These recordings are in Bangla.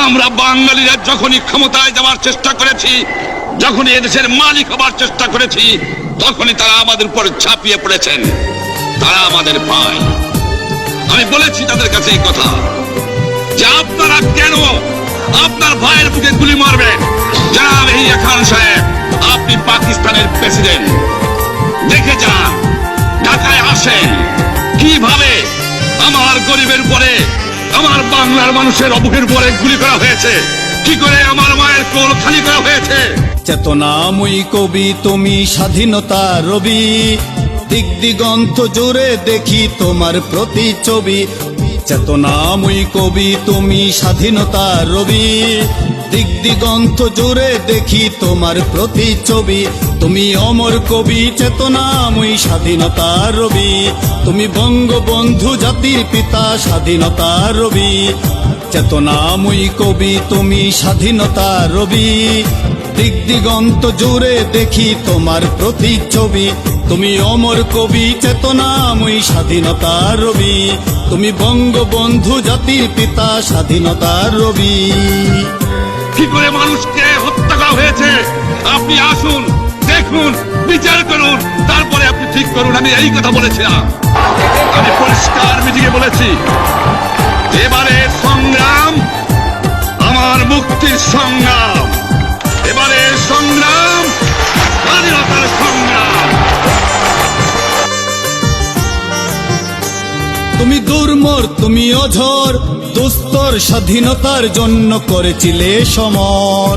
আমরা বাঙালিরা যখনই ক্ষমতায় যাওয়ার চেষ্টা করেছি, যখনই এদেশের মালিক হবার চেষ্টা করেছি, তখনই তারা আমাদের উপর ঝাঁপিয়ে পড়েছেন। তারা আমাদের ভাই। আমি বলেছি তাদের কাছে এই কথা যে আপনারা কেন আপনার ভাইয়ের বুকে গুলি মারবেন? জনাব ইয়াহিয়া খান সাহেব, আপনি পাকিস্তানের প্রেসিডেন্ট, দেখে যান, ঢাকায় আসেন কিভাবে আমার গরিবের উপরে, আমার বাংলার মানুষের বুকের উপরে গুলি করা হয়েছে, কি করে আমার মায়ের কোল খালি করা হয়েছে। চেতনাময়ী কবি তুমি, স্বাধীনতা রবি, দিক দিগন্ত জুড়ে দেখি তোমার প্রতিচ্ছবি। চেতনাময়ী কবি তুমি, স্বাধীনতা রবি, দিক দিগন্ত জুড়ে দেখি তোমার প্রতিচ্ছবি। তুমি অমর কবি, চেতনাময়ী স্বাধীনতা রবি, তুমি বঙ্গবন্ধু জাতির পিতা, স্বাধীনতা রবি। চেতনাময়ী কবি তুমি, স্বাধীনতা রবি, দিক দিগন্ত জুড়ে দেখি তোমার প্রতিচ্ছবি। তুমি অমর কবি, চেতনাময়ী স্বাধীনতা রবি, তুমি বঙ্গবন্ধু জাতির পিতা, স্বাধীনতা রবি। কি করে মানুষকে হত্যা করা হয়েছে আপনি আসুন, দেখুন, বিচার করুন, তারপরে আপনি ঠিক করুন। আমি এই কথা বলেছিলাম, আমি পরিষ্কার মিটিংয়ে বলেছি, এবারে সংগ্রাম আমার মুক্তির সংগ্রাম, এবারে সংগ্রাম স্বাধীনতার সংগ্রাম। তুমি দুর্মর, তুমি অঝর, দুস্তর স্বাধীনতার জন্য করেছিলে সমর।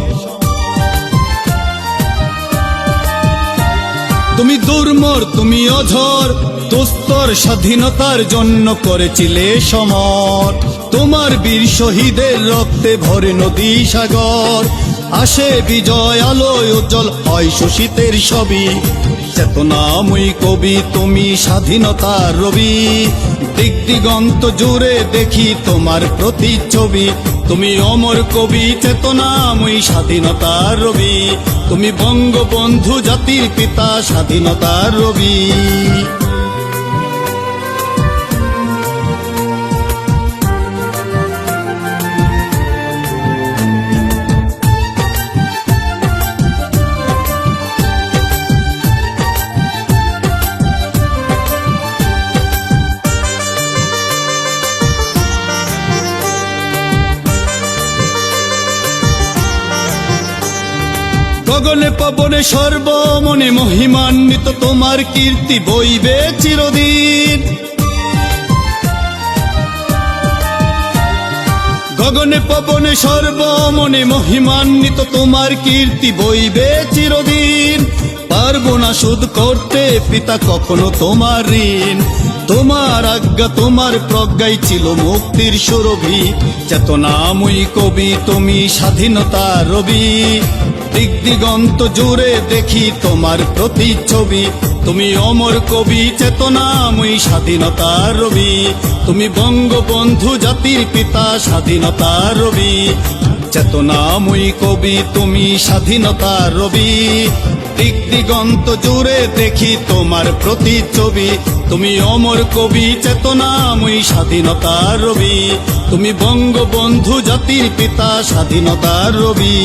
তুমি দুর্মর, তুমি অঝর, দুস্তর স্বাধীনতার জন্য করেছিলে সমর। তোমার বীর শহীদের রক্তে ভরে নদী সাগর, আসে বিজয় আলোয় উজ্জ্বল হয় শোষিতের ছবি। চেতনাময়ী কবি তুমি, স্বাধীনতা রবি, দিক দিগন্ত জুড়ে দেখি তোমার প্রতিচ্ছবি। তুমি অমর কবি, চেতনাময়ী স্বাধীনতা রবি, তুমি বঙ্গবন্ধু জাতির পিতা, স্বাধীনতা রবি। গগনে পবনে সর্বমনে মহিমান্বিত তোমার কীর্তি বইবে চিরদিন। গগনে পবনে সর্বমনে মহিমান্বিত তোমার কীর্তি বইবে চিরদিন। পারবো না শোধ করতে পিতা কখনো তোমার ঋণ, তোমার আজ্ঞা তোমার প্রজ্ঞাই ছিল মুক্তির সুরভি। চেতনাময়ী কবি তুমি, স্বাধীনতা রবি, দিক দিগন্ত জুড়ে দেখি তোমার প্রতিচ্ছবি। তুমি অমর কবি, চেতনাময়ী স্বাধীনতা রবি, তুমি বঙ্গবন্ধু জাতির পিতা, স্বাধীনতা রবি। চেতনাময়ী কবি তুমি, স্বাধীনতা রবি, দিক দিগন্ত জুড়ে দেখি তোমার প্রতিচ্ছবি। তুমি অমর কবি, চেতনাময়ী স্বাধীনতা রবি, তুমি বঙ্গবন্ধু জাতির পিতা, স্বাধীনতা রবি।